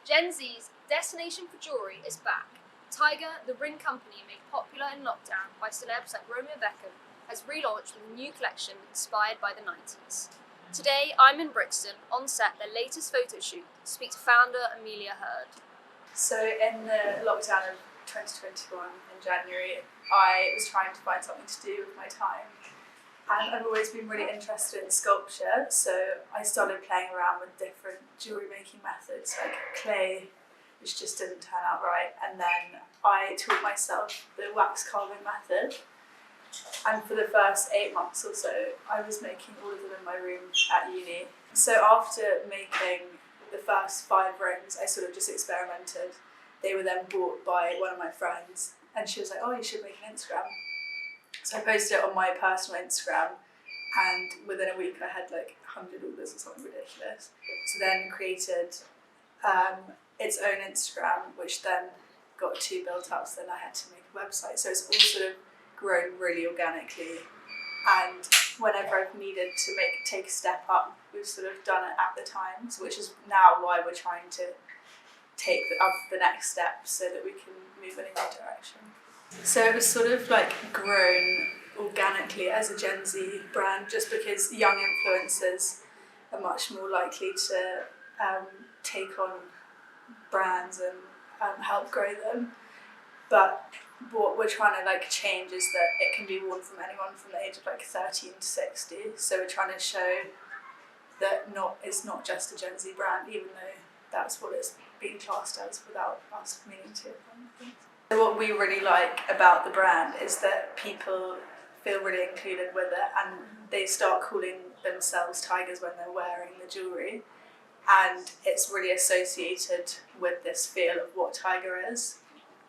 Gen Z's destination for jewellery is back. Tyger, the ring company made popular in lockdown by celebs like Romeo Beckham, has relaunched with a new collection inspired by the 90s. Today, I'm in Brixton, on set their latest photo shoot, to speak to founder Amelia. So in the lockdown of 2021 in January, I was trying to find something to do with my time. And I've always been really interested in sculpture, so I started playing around with different jewellery making methods, like clay, which just didn't turn out right, and then I taught myself the wax carving method. And for the first 8 months or so, I was making all of them in my room at uni. So after making the first 5 rings, I sort of just experimented. They were then bought by one of my friends, and she was like, "Oh, you should make an Instagram." So I posted it on my personal Instagram, and within a week I had like 100 orders or something ridiculous. So then created its own Instagram, which then got 2 built up, so then I had to make a website. So it's all sort of grown really organically, and whenever I've needed to take a step up, we've sort of done it at the time, which is now why we're trying to take the next step so that we can move in a new direction. So it was sort of like grown organically as a Gen Z brand, just because young influencers are much more likely to take on brands and help grow them. But what we're trying to change is that it can be worn from anyone from the age of 13 to 60. So we're trying to show that it's not just a Gen Z brand, even though that's what it's being classed as without us meaning to. So what we really like about the brand is that people feel really included with it, and they start calling themselves Tigers when they're wearing the jewellery, and it's really associated with this feel of what Tyger is,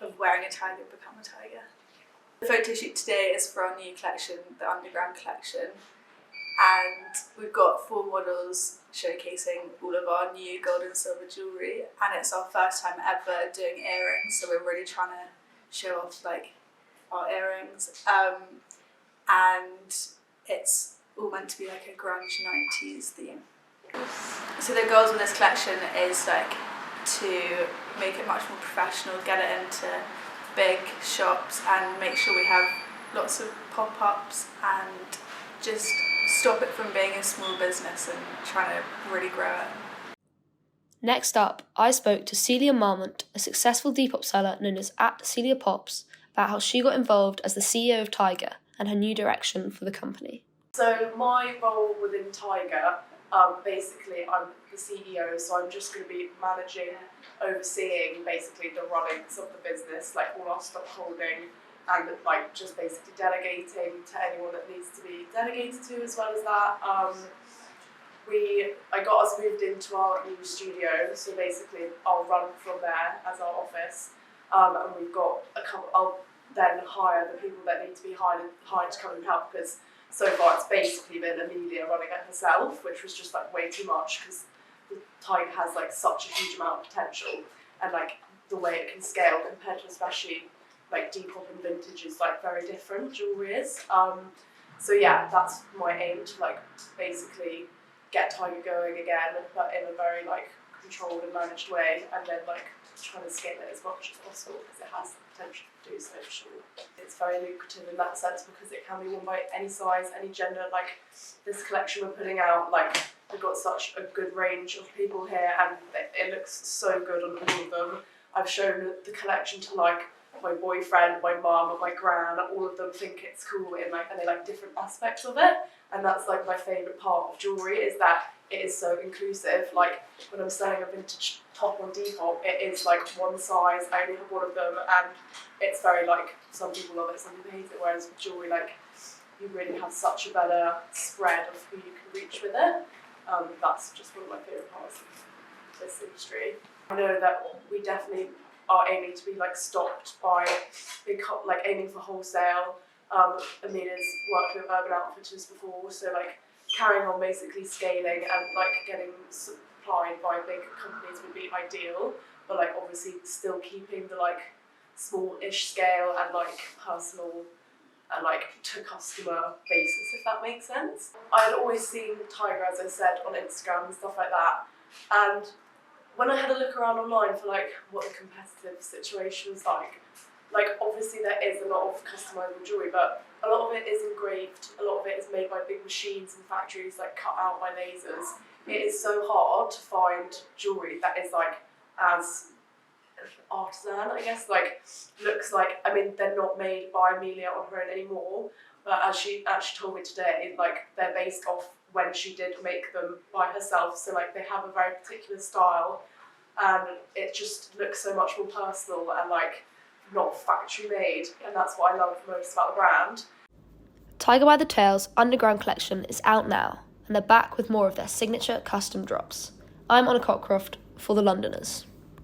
of wearing a tiger, become a tiger. The photo shoot today is for our new collection, the Underground collection, and we've got 4 models showcasing all of our new gold and silver jewellery, and it's our first time ever doing earrings, so we're really trying to show off our earrings, and it's all meant to be like a grunge 90s theme. So the goals with this collection is to make it much more professional, get it into big shops, and make sure we have lots of pop-ups, and just stop it from being a small business and trying to really grow it. Next up, I spoke to Celia Marment, a successful Depop seller known as @CeliaPops, about how she got involved as the CEO of Tyger and her new direction for the company. So my role within Tyger, basically I'm the CEO, so I'm just going to be managing, overseeing basically the runnings of the business, all our stock holding, and just basically delegating to anyone that needs to be delegated to, as well as that. I got us moved into our new studio, so basically I'll run from there as our office, and we've got a couple. I'll then hire the people that need to be hired to come and help, because so far it's basically been Amelia running it herself, which was just way too much, because the Tyger has such a huge amount of potential, and the way it can scale compared to especially Depop and vintage is very different jewellery is. So yeah, that's my aim to basically get Tyger going again, but in a very controlled and managed way, and then trying to scale it as much as possible, because it has the potential to do so for sure. It's very lucrative in that sense, because it can be worn by any size, any gender. This collection we're putting out, we've got such a good range of people here, and it looks so good on all of them. I've shown the collection to my boyfriend, my mum, and my gran. All of them think it's cool, and they like different aspects of it. And that's my favourite part of jewellery, is that it is so inclusive. When I'm selling a vintage top on Depop, it is one size, I only have one of them, and it's very some people love it, some people hate it, whereas with jewellery, you really have such a better spread of who you can reach with it. That's just one of my favourite parts of this industry. I know that we definitely are aiming to be stocked by aiming for wholesale. Amelia's worked with Urban Outfitters before, so carrying on basically scaling and getting supplied by big companies would be ideal, but obviously still keeping the small-ish scale and personal and to customer basis, if that makes sense. I had always seen Tyger, as I said, on Instagram and stuff like that, and when I had a look around online for like what the competitive situation was like obviously there is a lot of customizable jewellery, but a lot of it is engraved, a lot of it is made by big machines and factories, like cut out by lasers. It is so hard to find jewellery that is like as artisan, I guess, like looks like, I mean, they're not made by Amelia on her own anymore, but as she actually told me today, like they're based off when she did make them by herself, so like they have a very particular style, and it just looks so much more personal and like not factory made, and that's what I love most about the brand. Tyger by the Tails Underground collection is out now, and they're back with more of their signature custom drops. I'm Anna Cockcroft for The Londoners.